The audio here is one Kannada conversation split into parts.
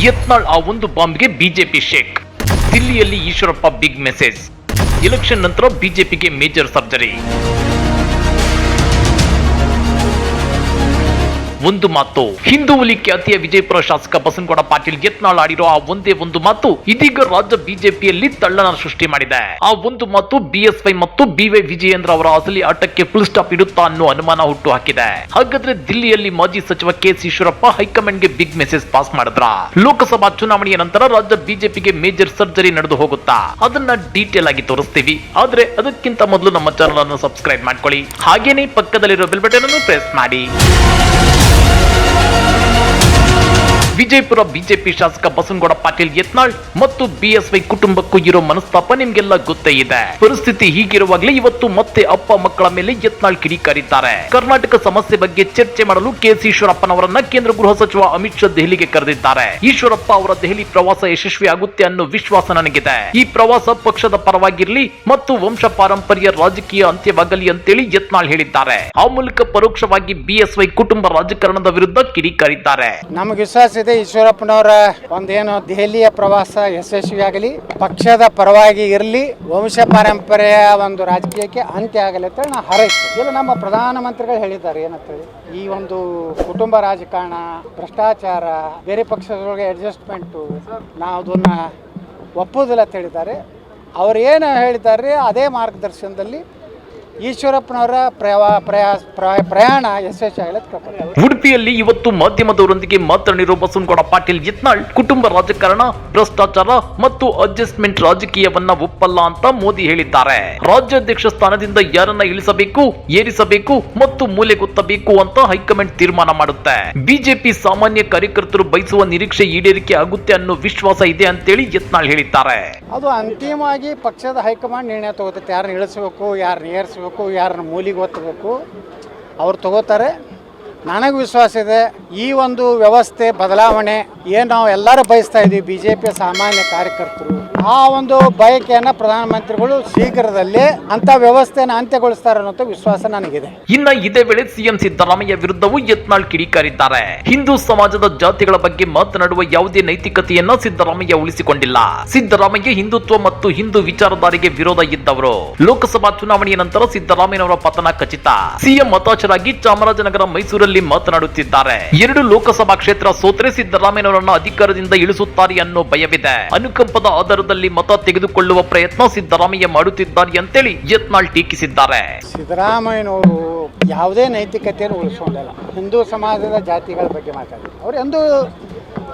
ಯತ್ನಾಳ್ ಆ ಒಂದು ಬಾಂಬ್ಗೆ ಬಿಜೆಪಿ ಶೇಕ್. ದಿಲ್ಲಿಯಲ್ಲಿ ಈಶ್ವರಪ್ಪ ಬಿಗ್ ಮೆಸೇಜ್. ಎಲೆಕ್ಷನ್ ನಂತರ ಬಿಜೆಪಿಗೆ ಮೇಜರ್ ಸರ್ಜರಿ. ಒಂದು ಮಾತು. ಹಿಂದೂ ಹುಲಿ ಖ್ಯಾತಿಯ ವಿಜಯಪುರ ಶಾಸಕ ಬಸನಗೌಡ ಪಾಟೀಲ್ ಯತ್ನಾಳ್ ಆಡಿರೋ ಆ ಒಂದೇ ಒಂದು ಮಾತು ಇದೀಗ ರಾಜ್ಯ ಬಿಜೆಪಿಯಲ್ಲಿ ತಳ್ಳನ ಸೃಷ್ಟಿ ಮಾಡಿದೆ. ಆ ಒಂದು ಮಾತು ಬಿಎಸ್ವೈ ಮತ್ತು ಬಿವೈ ವಿಜಯೇಂದ್ರ ಅವರ ಅಸಲಿ ಆಟಕ್ಕೆ ಫುಲ್ ಸ್ಟಾಪ್ ಇಡುತ್ತಾ ಅನ್ನೋ ಅನುಮಾನ ಹುಟ್ಟು ಹಾಕಿದೆ. ಹಾಗಾದ್ರೆ ದಿಲ್ಲಿಯಲ್ಲಿ ಮಾಜಿ ಸಚಿವ ಕೆಎಸ್ ಈಶ್ವರಪ್ಪ ಹೈಕಮಾಂಡ್ಗೆ ಬಿಗ್ ಮೆಸೇಜ್ ಪಾಸ್ ಮಾಡಿದ್ರ? ಲೋಕಸಭಾ ಚುನಾವಣೆಯ ನಂತರ ರಾಜ್ಯ ಬಿಜೆಪಿಗೆ ಮೇಜರ್ ಸರ್ಜರಿ ನಡೆದು ಹೋಗುತ್ತಾ? ಅದನ್ನ ಡೀಟೇಲ್ ಆಗಿ ತೋರಿಸ್ತೀವಿ. ಆದ್ರೆ ಅದಕ್ಕಿಂತ ಮೊದಲು ನಮ್ಮ ಚಾನಲ್ ಅನ್ನು ಸಬ್ಸ್ಕ್ರೈಬ್ ಮಾಡ್ಕೊಳ್ಳಿ. ಹಾಗೇನೆ ಪಕ್ಕದಲ್ಲಿರೋ ಬೆಲ್ ಬಟನ್ ಅನ್ನು ಪ್ರೆಸ್ ಮಾಡಿ. ವಿಜಯಪುರ ಬಿಜೆಪಿ ಶಾಸಕ ಬಸನಗೌಡ ಪಾಟೀಲ್ ಯತ್ನಾಳ್ ಮತ್ತು ಬಿಎಸ್ವೈ ಕುಟುಂಬಕ್ಕೂ ಇರೋ ಮನಸ್ತಾಪ ನಿಮ್ಗೆಲ್ಲ ಗೊತ್ತೇ ಇದೆ. ಪರಿಸ್ಥಿತಿ ಹೀಗಿರುವಾಗಲೇ ಇವತ್ತು ಮತ್ತೆ ಅಪ್ಪ ಮಕ್ಕಳ ಮೇಲೆ ಯತ್ನಾಳ್ ಕಿಡಿಕಾರಿದ್ದಾರೆ. ಕರ್ನಾಟಕ ಸಮಸ್ಯೆ ಬಗ್ಗೆ ಚರ್ಚೆ ಮಾಡಲು ಕೆಎಸ್ ಈಶ್ವರಪ್ಪನವರನ್ನ ಕೇಂದ್ರ ಗೃಹ ಸಚಿವ ಅಮಿತ್ ಶಾ ದೆಹಲಿಗೆ ಕರೆದಿದ್ದಾರೆ. ಈಶ್ವರಪ್ಪ ಅವರ ದೆಹಲಿ ಪ್ರವಾಸ ಯಶಸ್ವಿ ಆಗುತ್ತೆ ಅನ್ನೋ ವಿಶ್ವಾಸ ನನಗಿದೆ. ಈ ಪ್ರವಾಸ ಪಕ್ಷದ ಪರವಾಗಿರ್ಲಿ ಮತ್ತು ವಂಶ ಪಾರಂಪರ್ಯ ರಾಜಕೀಯ ಅಂತ್ಯವಾಗಲಿ ಅಂತೇಳಿ ಯತ್ನಾಳ್ ಹೇಳಿದ್ದಾರೆ. ಆ ಮೂಲಕ ಪರೋಕ್ಷವಾಗಿ ಬಿಎಸ್ವೈ ಕುಟುಂಬ ರಾಜಕಾರಣದ ವಿರುದ್ಧ ಕಿಡಿಕಾರಿದ್ದಾರೆ. ನಮಗೆ ವಿಶ್ವಾಸ ಇದೆ, ಈಶ್ವರಪ್ಪನವರ ಒಂದೇನು ದೆಹಲಿಯ ಪ್ರವಾಸ ಯಶಸ್ವಿಯಾಗಲಿ, ಪಕ್ಷದ ಪರವಾಗಿ ಇರಲಿ, ವಂಶ ಪಾರಂಪರ್ಯ ಒಂದು ರಾಜಕೀಯಕ್ಕೆ ಅಂತ್ಯ ಆಗಲಿ ಅಂತ ನಾವು ಹಾರೈಸ್ತೀವಿ. ಇಲ್ಲ, ನಮ್ಮ ಪ್ರಧಾನಮಂತ್ರಿಗಳು ಹೇಳಿದ್ದಾರೆ ಏನಂತೇಳಿ, ಈ ಒಂದು ಕುಟುಂಬ ರಾಜಕಾರಣ, ಭ್ರಷ್ಟಾಚಾರ, ಬೇರೆ ಪಕ್ಷದೊಳಗೆ ಅಡ್ಜಸ್ಟ್ಮೆಂಟು ನಾವು ಅದನ್ನ ಒಪ್ಪುವುದಿಲ್ಲ ಅಂತ ಹೇಳಿದ್ದಾರೆ. ಅವ್ರು ಏನು ಹೇಳಿದ್ದಾರೆ ಅದೇ ಮಾರ್ಗದರ್ಶನದಲ್ಲಿ ಈಶ್ವರಪ್ಪನವರ ಪ್ರಯಾಣ ಯಶಸ್ವಿಯಾಗಲಿ. ಉಡುಪಿಯಲ್ಲಿ ಇವತ್ತು ಮಾಧ್ಯಮದವರೊಂದಿಗೆ ಮಾತನಾಡಿರುವ ಬಸನಗೌಡ ಪಾಟೀಲ್ ಯತ್ನಾಳ್ ಕುಟುಂಬ ರಾಜಕಾರಣ, ಭ್ರಷ್ಟಾಚಾರ ಮತ್ತು ಅಡ್ಜಸ್ಟ್ಮೆಂಟ್ ರಾಜಕೀಯವನ್ನ ಒಪ್ಪಲ್ಲ ಅಂತ ಮೋದಿ ಹೇಳಿದ್ದಾರೆ. ರಾಜ್ಯಾಧ್ಯಕ್ಷ ಸ್ಥಾನದಿಂದ ಯಾರನ್ನ ಇಳಿಸಬೇಕು, ಏರಿಸಬೇಕು ಮತ್ತು ಮೂಲೆಗೊತ್ತಬೇಕು ಅಂತ ಹೈಕಮಾಂಡ್ ತೀರ್ಮಾನ ಮಾಡುತ್ತೆ. ಬಿಜೆಪಿ ಸಾಮಾನ್ಯ ಕಾರ್ಯಕರ್ತರು ಬಯಸುವ ನಿರೀಕ್ಷೆ ಈಡೇರಿಕೆ ಆಗುತ್ತೆ ಅನ್ನೋ ವಿಶ್ವಾಸ ಇದೆ ಅಂತೇಳಿ ಯತ್ನಾಳ್ ಹೇಳಿದ್ದಾರೆ. ಅದು ಅಂತಿಮವಾಗಿ ಪಕ್ಷದ ಹೈಕಮಾಂಡ್ ನಿರ್ಣಯ ತಗೋತೈತೆ. ಯಾರನ್ನ ಇಳಿಸಬೇಕು, ಯಾರನ್ನ ಏರಿಸಬೇಕು, ಯಾರನ್ನ ಮೂಲಿಗೆ ಒತ್ತಬೇಕು, ಅವ್ರು ತಗೋತಾರೆ. ನನಗೆ ವಿಶ್ವಾಸ ಇದೆ ಈ ಒಂದು ವ್ಯವಸ್ಥೆ ಬದಲಾವಣೆ ಏನು ನಾವು ಎಲ್ಲರೂ ಬಯಸ್ತಾ ಇದ್ದೀವಿ, ಬಿಜೆಪಿಯ ಸಾಮಾನ್ಯ ಕಾರ್ಯಕರ್ತರು ಆ ಒಂದು ಬಯಕೆಯನ್ನು ಪ್ರಧಾನಮಂತ್ರಿಗಳು ಶೀಘ್ರದಲ್ಲೇ ಅಂತ ವ್ಯವಸ್ಥೆಯನ್ನು ಅಂತ್ಯಗೊಳಿಸ್ತಾರೆ ಅನ್ನೋ ವಿಶ್ವಾಸ ನನಗಿದೆ. ಇನ್ನ ಇದೇ ವೇಳೆ ಸಿಎಂ ಸಿದ್ದರಾಮಯ್ಯ ವಿರುದ್ಧವೂ ಯತ್ನಾಳ್ ಕಿಡಿಕಾರಿದ್ದಾರೆ. ಹಿಂದೂ ಸಮಾಜದ ಜಾತಿಗಳ ಬಗ್ಗೆ ಮಾತನಾಡುವ ಯಾವುದೇ ನೈತಿಕತೆಯನ್ನ ಸಿದ್ದರಾಮಯ್ಯ ಉಳಿಸಿಕೊಂಡಿಲ್ಲ. ಸಿದ್ದರಾಮಯ್ಯ ಹಿಂದುತ್ವ ಮತ್ತು ಹಿಂದೂ ವಿಚಾರಧಾರೆಗೆ ವಿರೋಧ ಇದ್ದವರು. ಲೋಕಸಭಾ ಚುನಾವಣೆಯ ನಂತರ ಸಿದ್ದರಾಮಯ್ಯನವರ ಪತನ ಖಚಿತ. ಸಿಎಂ ಹತಾಶರಾಗಿ ಚಾಮರಾಜನಗರ, ಮೈಸೂರಲ್ಲಿ ಮಾತನಾಡುತ್ತಿದ್ದಾರೆ. 2 ಲೋಕಸಭಾ ಕ್ಷೇತ್ರ ಸೋತ್ರೆ ಸಿದ್ದರಾಮಯ್ಯನವರನ್ನ ಅಧಿಕಾರದಿಂದ ಇಳಿಸುತ್ತಾರೆ ಅನ್ನೋ ಭಯವಿದೆ. ಅನುಕಂಪದ ಆಧಾರದಲ್ಲಿ ಮತ ತೆಗೆದುಕೊಳ್ಳುವ ಪ್ರಯತ್ನ ಸಿದ್ದರಾಮಯ್ಯ ಮಾಡುತ್ತಿದ್ದಾರೆ ಅಂತೇಳಿ ಯತ್ನಾಳ್ ಟೀಕಿಸಿದ್ದಾರೆ. ಸಿದ್ದರಾಮಯ್ಯನವರು ಯಾವುದೇ ನೈತಿಕತೆಯನ್ನು ಉಳಿಸಿಕೊಂಡಿಲ್ಲ. ಹಿಂದೂ ಸಮಾಜದ ಜಾತಿಗಳ ಬಗ್ಗೆ ಮಾತಾಡಿ ಅವರು ಎಂದು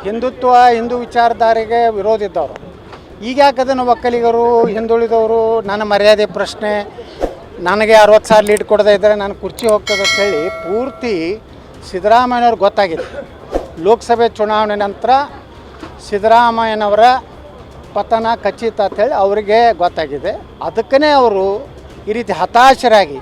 ಹಿಂದುತ್ವ, ಹಿಂದೂ ವಿಚಾರಧಾರೆಗೆ ವಿರೋಧ ಇದ್ದವರು. ಈಗ ಯಾಕದನ್ನು ಒಕ್ಕಲಿಗರು, ಹಿಂದುಳಿದವರು, ನನ್ನ ಮರ್ಯಾದೆ ಪ್ರಶ್ನೆ, ನನಗೆ 60 ಸಾವಿರ ಲೀಡ್ ಕೊಡದೇ ಇದ್ದರೆ ನಾನು ಕುರ್ಚಿ ಹೋಗ್ತದೆ ಅಂತೇಳಿ ಪೂರ್ತಿ ಸಿದ್ದರಾಮಯ್ಯನವ್ರಿಗೆ ಗೊತ್ತಾಗಿದೆ. ಲೋಕಸಭೆ ಚುನಾವಣೆ ನಂತರ ಸಿದ್ದರಾಮಯ್ಯನವರ ಪತನ ಖಚಿತ ಅಂತೇಳಿ ಅವರಿಗೆ ಗೊತ್ತಾಗಿದೆ. ಅದಕ್ಕೇ ಅವರು ಈ ರೀತಿ ಹತಾಶರಾಗಿ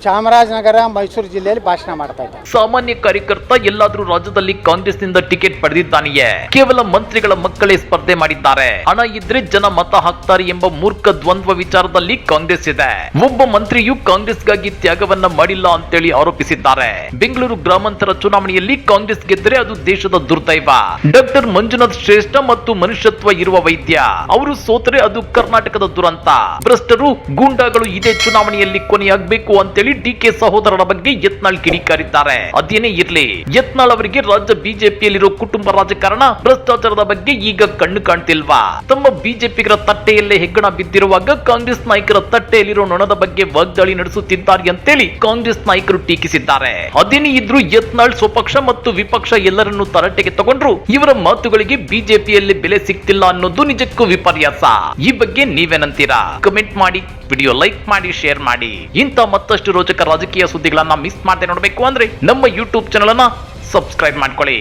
ಚಾಮರಾಜನಗರ, ಮೈಸೂರು ಜಿಲ್ಲೆಯಲ್ಲಿ ಭಾಷಣ ಮಾಡ್ತಾ ಇದ್ದಾರೆ. ಸಾಮಾನ್ಯ ಕಾರ್ಯಕರ್ತ ಎಲ್ಲಾದ್ರೂ ರಾಜ್ಯದಲ್ಲಿ ಕಾಂಗ್ರೆಸ್ನಿಂದ ಟಿಕೆಟ್ ಪಡೆದಿದ್ದಾನೆಯೇ? ಕೇವಲ ಮಂತ್ರಿಗಳ ಮಕ್ಕಳೇ ಸ್ಪರ್ಧೆ ಮಾಡಿದ್ದಾರೆ. ಹಣ ಇದ್ರೆ ಜನ ಮತ ಹಾಕ್ತಾರೆ ಎಂಬ ಮೂರ್ಖ ದ್ವಂದ್ವ ವಿಚಾರದಲ್ಲಿ ಕಾಂಗ್ರೆಸ್ ಇದೆ. ಒಬ್ಬ ಮಂತ್ರಿಯು ಕಾಂಗ್ರೆಸ್ಗಾಗಿ ತ್ಯಾಗವನ್ನ ಮಾಡಿಲ್ಲ ಅಂತೇಳಿ ಆರೋಪಿಸಿದ್ದಾರೆ. ಬೆಂಗಳೂರು ಗ್ರಾಮಾಂತರ ಚುನಾವಣೆಯಲ್ಲಿ ಕಾಂಗ್ರೆಸ್ ಗೆದ್ದರೆ ಅದು ದೇಶದ ದುರ್ದೈವ. ಡಾಕ್ಟರ್ ಮಂಜುನಾಥ್ ಶ್ರೇಷ್ಠ ಮತ್ತು ಮನುಷ್ಯತ್ವ ಇರುವ ವೈದ್ಯ. ಅವರು ಸೋತರೆ ಅದು ಕರ್ನಾಟಕದ ದುರಂತ. ಭ್ರಷ್ಟರು, ಗೂಂಡಾಗಳು ಇದೇ ಚುನಾವಣೆಯಲ್ಲಿ ಕೊನೆಯಾಗಬೇಕು ಅಂತೇಳಿ ಡಿಕೆ ಸಹೋದರರ ಬಗ್ಗೆ ಯತ್ನಾಳ್ ಕಿಡಿಕಾರಿದ್ದಾರೆ. ಅದೇನೇ ಇರ್ಲಿ, ಯತ್ನಾಳ್ ಅವರಿಗೆ ರಾಜ್ಯ ಬಿಜೆಪಿಯಲ್ಲಿರೋ ಕುಟುಂಬ ರಾಜಕಾರಣ, ಭ್ರಷ್ಟಾಚಾರದ ಬಗ್ಗೆ ಈಗ ಕಣ್ಣು ಕಾಣ್ತಿಲ್ವಾ? ತಮ್ಮ ಬಿಜೆಪಿಗರ ತಟ್ಟೆಯಲ್ಲೇ ಹೆಗ್ಗಣ ಬಿದ್ದಿರುವಾಗ ಕಾಂಗ್ರೆಸ್ ನಾಯಕರ ತಟ್ಟೆಯಲ್ಲಿರೋ ನೊಣದ ಬಗ್ಗೆ ವಾಗ್ದಾಳಿ ನಡೆಸುತ್ತಿದ್ದಾರೆ ಅಂತೇಳಿ ಕಾಂಗ್ರೆಸ್ ನಾಯಕರು ಟೀಕಿಸಿದ್ದಾರೆ. ಅದೇನೇ ಇದ್ರೂ ಯತ್ನಾಳ್ ಸ್ವಪಕ್ಷ ಮತ್ತು ವಿಪಕ್ಷ ಎಲ್ಲರನ್ನೂ ತರಟೆಗೆ ತಗೊಂಡ್ರು ಇವರ ಮಾತುಗಳಿಗೆ ಬಿಜೆಪಿಯಲ್ಲಿ ಬೆಲೆ ಸಿಗ್ತಿಲ್ಲ ಅನ್ನೋದು ನಿಜಕ್ಕೂ ವಿಪರ್ಯಾಸ. ಈ ಬಗ್ಗೆ ನೀವೇನಂತೀರಾ? ಕಮೆಂಟ್ ಮಾಡಿ, ವಿಡಿಯೋ ಲೈಕ್ ಮಾಡಿ, ಶೇರ್ ಮಾಡಿ. ಇಂಥ ಮತ್ತಷ್ಟು ರೋಚಕ ರಾಜಕೀಯ ಸುದ್ದಿಗಳನ್ನ ಮಿಸ್ ಮಾಡದೆ ನೋಡಬೇಕು ಅಂದ್ರೆ ನಮ್ಮ ಯೂಟ್ಯೂಬ್ ಚಾನಲ್ ಅನ್ನ ಸಬ್ಸ್ಕ್ರೈಬ್ ಮಾಡ್ಕೊಳ್ಳಿ.